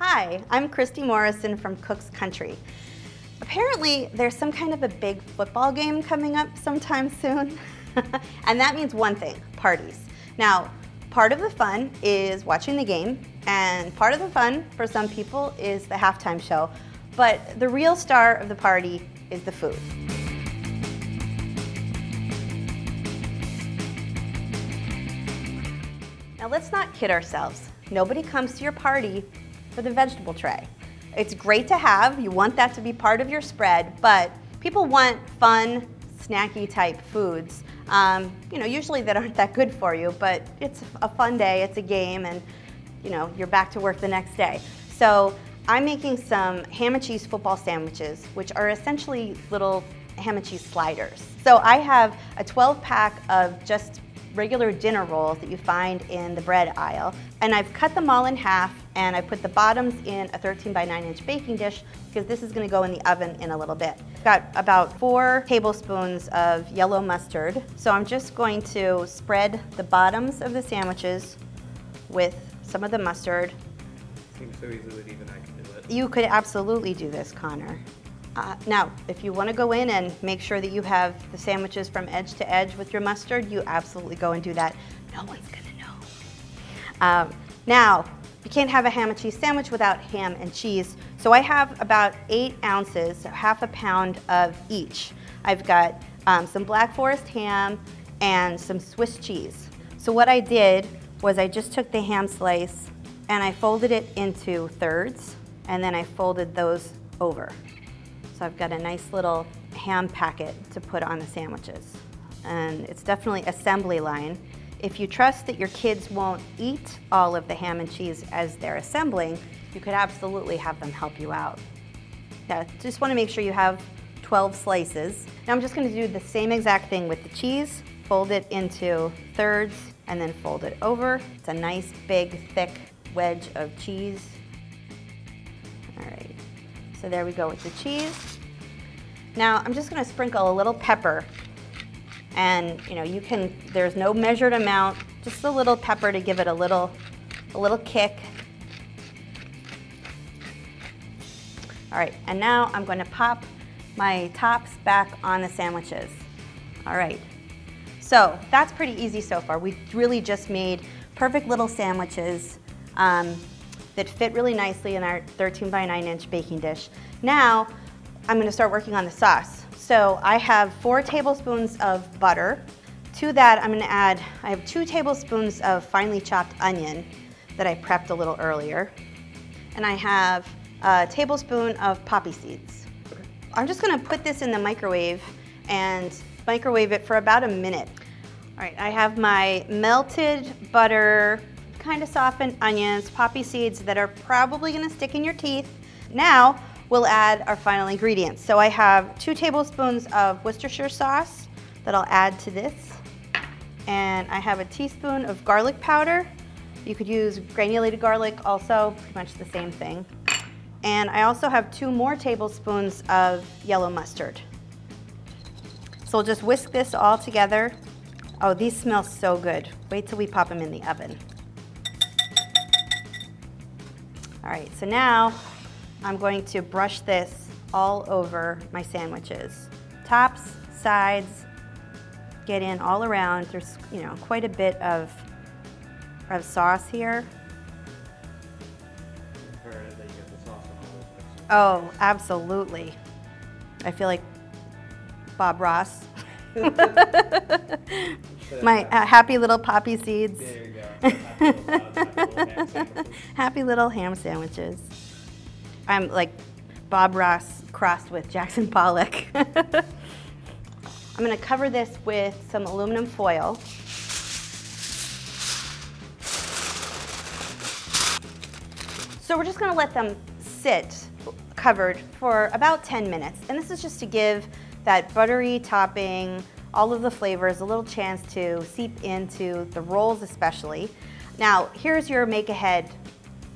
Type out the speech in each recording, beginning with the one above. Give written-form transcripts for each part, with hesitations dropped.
Hi, I'm Christie Morrison from Cook's Country. Apparently, there's some kind of a big football game coming up sometime soon. And that means one thing, parties. Now, part of the fun is watching the game, and part of the fun for some people is the halftime show. But the real star of the party is the food. Now let's not kid ourselves. Nobody comes to your party for the vegetable tray. It's great to have, you want that to be part of your spread, but people want fun, snacky type foods. Usually that aren't that good for you, but it's a fun day, it's a game, and you're back to work the next day. So I'm making some ham and cheese football sandwiches, which are essentially little ham and cheese sliders. So I have a 12-pack of just regular dinner rolls that you find in the bread aisle, and I've cut them all in half, and I put the bottoms in a 13 by 9 inch baking dish because this is going to go in the oven in a little bit. I've got about 4 tablespoons of yellow mustard, so I'm just going to spread the bottoms of the sandwiches with some of the mustard. Seems so easy that even I can do it. You could absolutely do this, Connor. Now, if you want to go in and make sure that you have the sandwiches from edge to edge with your mustard, you absolutely go and do that. No one's going to know. Now, you can't have a ham and cheese sandwich without ham and cheese. So I have about 8 ounces, so half a pound of each. I've got some Black Forest ham and some Swiss cheese. So what I did was I just took the ham slice and I folded it into thirds, and then I folded those over. So I've got a nice little ham packet to put on the sandwiches. And it's definitely assembly line. If you trust that your kids won't eat all of the ham and cheese as they're assembling, you could absolutely have them help you out. Yeah, just want to make sure you have 12 slices. Now I'm just going to do the same exact thing with the cheese. Fold it into thirds and then fold it over. It's a nice big thick wedge of cheese. All right. So there we go with the cheese. Now I'm just going to sprinkle a little pepper, and there's no measured amount, just a little pepper to give it a little kick. All right, and now I'm going to pop my tops back on the sandwiches. All right, so that's pretty easy so far. We've really just made perfect little sandwiches that fit really nicely in our 13 by 9 inch baking dish. Now, I'm going to start working on the sauce. So I have 4 tablespoons of butter. To that, I'm going to add, I have 2 tablespoons of finely chopped onion that I prepped a little earlier. And I have a tablespoon of poppy seeds. Okay. I'm just going to put this in the microwave and microwave it for about a minute. All right, I have my melted butter, kind of softened onions, poppy seeds that are probably going to stick in your teeth. Now we'll add our final ingredients. So I have 2 tablespoons of Worcestershire sauce that I'll add to this. And I have a teaspoon of garlic powder. You could use granulated garlic also, pretty much the same thing. And I also have 2 more tablespoons of yellow mustard. So we'll just whisk this all together. Oh, these smell so good. Wait till we pop them in the oven. All right, so now I'm going to brush this all over my sandwiches. Tops, sides, get in all around. There's quite a bit of sauce here. Imperative that you get the sauce on all those mixes. Oh, absolutely. I feel like Bob Ross. My happy little poppy seeds. There you go. Happy little ham sandwiches. I'm like Bob Ross crossed with Jackson Pollock. I'm going to cover this with some aluminum foil. So we're just going to let them sit covered for about 10 minutes. And this is just to give that buttery topping, all of the flavors, a little chance to seep into the rolls especially. Now, here's your make-ahead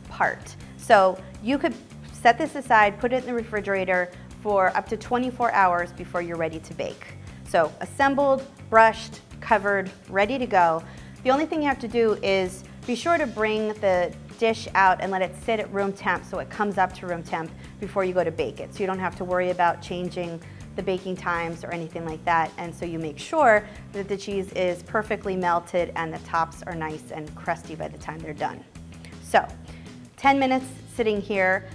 part. So you could set this aside, put it in the refrigerator for up to 24 hours before you're ready to bake. So assembled, brushed, covered, ready to go. The only thing you have to do is be sure to bring the dish out and let it sit at room temp so it comes up to room temp before you go to bake it. So you don't have to worry about changing the baking times or anything like that. And so you make sure that the cheese is perfectly melted and the tops are nice and crusty by the time they're done. So 10 minutes sitting here.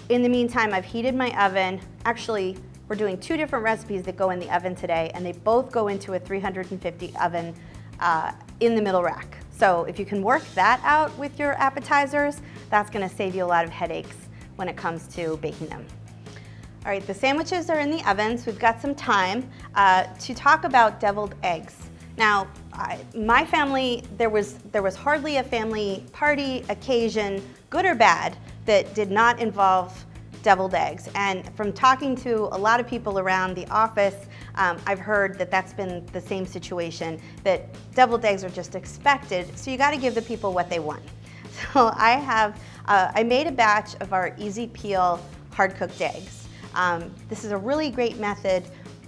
In the meantime, I've heated my oven. Actually, we're doing 2 different recipes that go in the oven today, and they both go into a 350 oven in the middle rack. So if you can work that out with your appetizers, that's gonna save you a lot of headaches when it comes to baking them. All right, the sandwiches are in the oven, so we've got some time to talk about deviled eggs. Now, my family, there was hardly a family party, occasion, good or bad, that did not involve deviled eggs. And from talking to a lot of people around the office, I've heard that that's been the same situation, that deviled eggs are just expected, so you gotta give the people what they want. So I made a batch of our easy peel hard-cooked eggs. This is a really great method,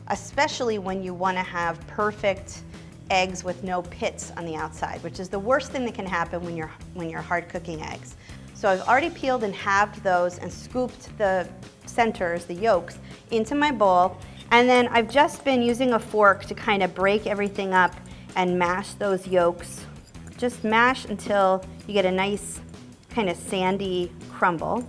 especially when you wanna have perfect eggs with no pits on the outside, which is the worst thing that can happen when you're hard cooking eggs. So I've already peeled and halved those and scooped the centers, the yolks, into my bowl. And then I've just been using a fork to kind of break everything up and mash those yolks. Just mash until you get a nice kind of sandy crumble.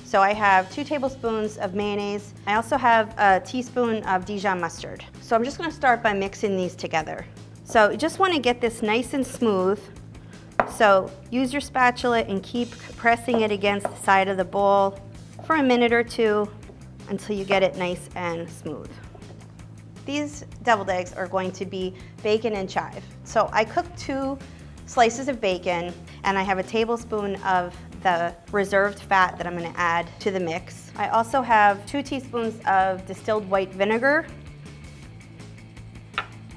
So I have 2 tablespoons of mayonnaise. I also have a teaspoon of Dijon mustard. So I'm just gonna start by mixing these together. So you just wanna get this nice and smooth. So use your spatula and keep pressing it against the side of the bowl for a minute or 2 until you get it nice and smooth. These deviled eggs are going to be bacon and chive. So I cooked 2 slices of bacon, and I have a tablespoon of the reserved fat that I'm gonna add to the mix. I also have 2 teaspoons of distilled white vinegar,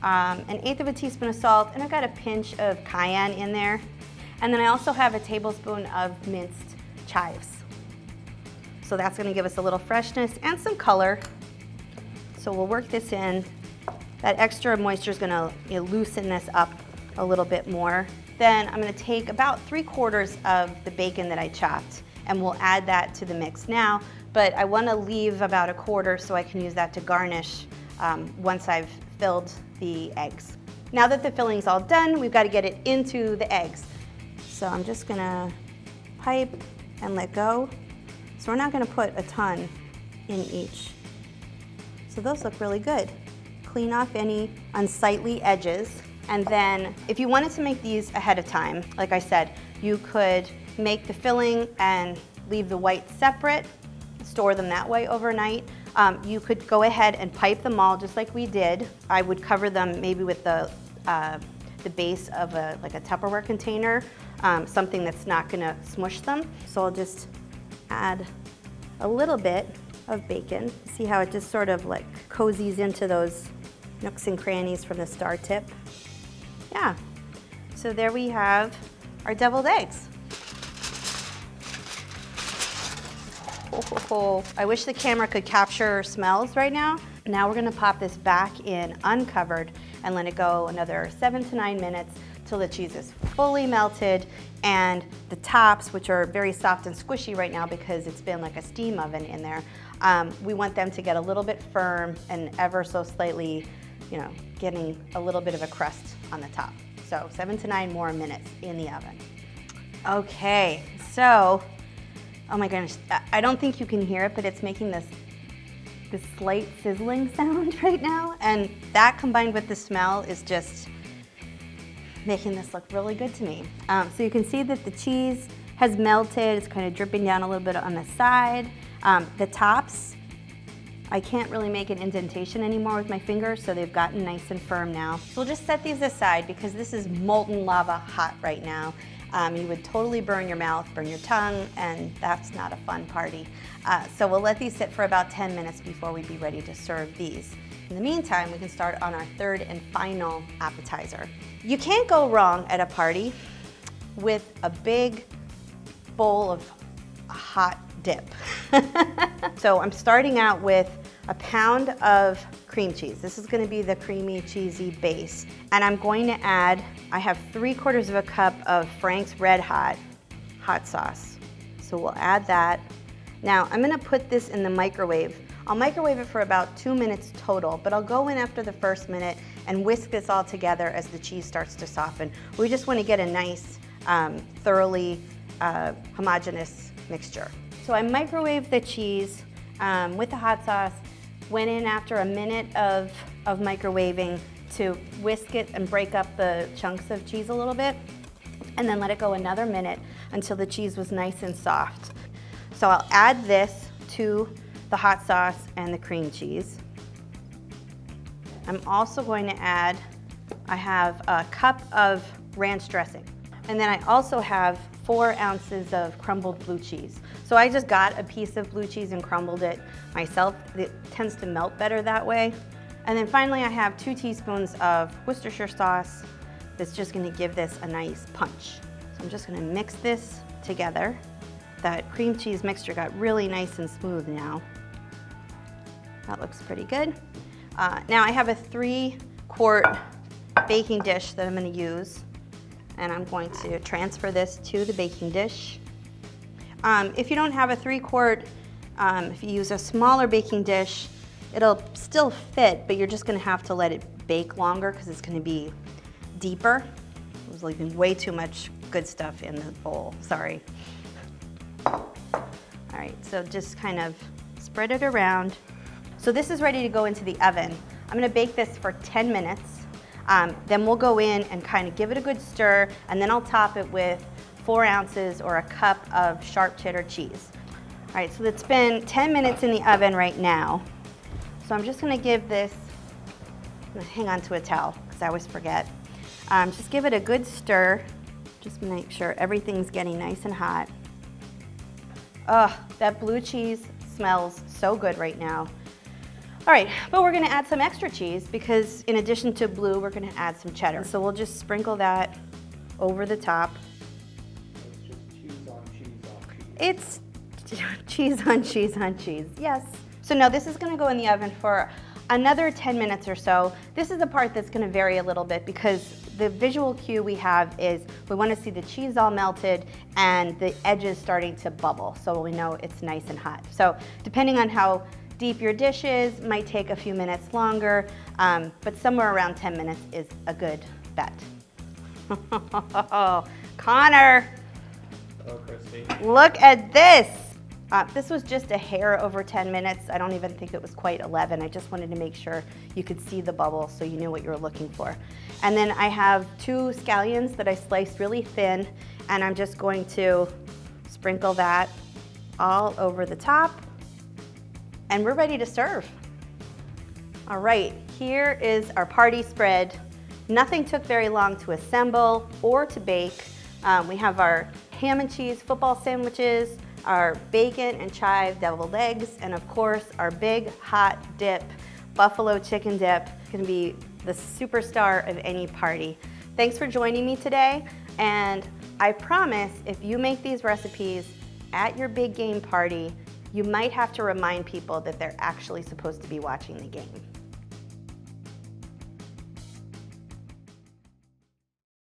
1/8 of a teaspoon of salt, and I've got a pinch of cayenne in there. And then I also have a tablespoon of minced chives. So that's gonna give us a little freshness and some color. So we'll work this in. That extra moisture is gonna loosen this up a little bit more. Then I'm gonna take about 3/4 of the bacon that I chopped, and we'll add that to the mix now, but I wanna leave about 1/4 so I can use that to garnish once I've filled the eggs. Now that the filling's all done, we've gotta get it into the eggs. So I'm just gonna pipe and let go. So we're not gonna put a ton in each. So those look really good. Clean off any unsightly edges. And then if you wanted to make these ahead of time, like I said, you could make the filling and leave the white separate, store them that way overnight. You could go ahead and pipe them all just like we did. I would cover them maybe with the base of like a Tupperware container, something that's not gonna smush them. So I'll just add a little bit of bacon. See how it just sort of like cozies into those nooks and crannies from the star tip? Yeah, so there we have our deviled eggs. Oh, I wish the camera could capture smells right now. Now we're gonna pop this back in uncovered and let it go another 7 to 9 minutes till the cheese is fully melted and the tops, which are very soft and squishy right now because it's been like a steam oven in there, we want them to get a little bit firm and ever so slightly, getting a little bit of a crust on the top. So 7 to 9 more minutes in the oven. Okay, so, oh my goodness, I don't think you can hear it, but it's making this slight sizzling sound right now. And that combined with the smell is just making this look really good to me. So you can see that the cheese has melted. It's kind of dripping down a little bit on the side. The tops, I can't really make an indentation anymore with my fingers, so they've gotten nice and firm now. So we'll just set these aside because this is molten lava hot right now. You would totally burn your mouth, burn your tongue, and that's not a fun party. So we'll let these sit for about 10 minutes before we'd be ready to serve these. In the meantime, we can start on our third and final appetizer. You can't go wrong at a party with a big bowl of hot dip. So I'm starting out with a pound of cream cheese. This is gonna be the creamy, cheesy base. And I'm going to add, I have 3/4 of a cup of Frank's Red Hot hot sauce. So we'll add that. Now I'm gonna put this in the microwave. I'll microwave it for about 2 minutes total, but I'll go in after the first minute and whisk this all together as the cheese starts to soften. We just wanna get a nice, thoroughly homogeneous mixture. So I microwaved the cheese with the hot sauce, went in after a minute of microwaving to whisk it and break up the chunks of cheese a little bit, and then let it go another minute until the cheese was nice and soft. So I'll add this to the hot sauce and the cream cheese. I'm also going to add, I have a cup of ranch dressing. And then I also have 4 ounces of crumbled blue cheese. So I just got a piece of blue cheese and crumbled it myself. It tends to melt better that way. And then finally I have 2 teaspoons of Worcestershire sauce that's just gonna give this a nice punch. So I'm just gonna mix this together. That cream cheese mixture got really nice and smooth now. That looks pretty good. Now I have a 3-quart baking dish that I'm gonna use, and I'm going to transfer this to the baking dish. If you don't have a 3-quart, if you use a smaller baking dish, it'll still fit, but you're just gonna have to let it bake longer because it's gonna be deeper. I was leaving way too much good stuff in the bowl, sorry. All right, so just kind of spread it around. So this is ready to go into the oven. I'm gonna bake this for 10 minutes. Then we'll go in and kind of give it a good stir, and then I'll top it with 4 ounces or a cup of sharp cheddar cheese. All right, so it's been 10 minutes in the oven right now. So I'm just gonna give this, I'm gonna hang on to a towel because I always forget. Just give it a good stir. Just make sure everything's getting nice and hot. Oh, that blue cheese smells so good right now. All right, but we're gonna add some extra cheese because in addition to blue, we're gonna add some cheddar. So we'll just sprinkle that over the top. It's just cheese on cheese on cheese. It's cheese on cheese on cheese, yes. So now this is gonna go in the oven for another 10 minutes or so. This is the part that's gonna vary a little bit because the visual cue we have is we wanna see the cheese all melted and the edges starting to bubble so we know it's nice and hot. So depending on how deep your dish is, might take a few minutes longer, but somewhere around 10 minutes is a good bet. Connor! Oh, Christy. Look at this! This was just a hair over 10 minutes. I don't even think it was quite 11. I just wanted to make sure you could see the bubble so you knew what you were looking for. And then I have 2 scallions that I sliced really thin, and I'm just going to sprinkle that all over the top. And we're ready to serve. All right, here is our party spread. Nothing took very long to assemble or to bake. We have our ham and cheese football sandwiches, our bacon and chive deviled eggs, and of course our big hot dip, buffalo chicken dip. It's gonna be the superstar of any party. Thanks for joining me today, and I promise if you make these recipes at your big game party, you might have to remind people that they're actually supposed to be watching the game.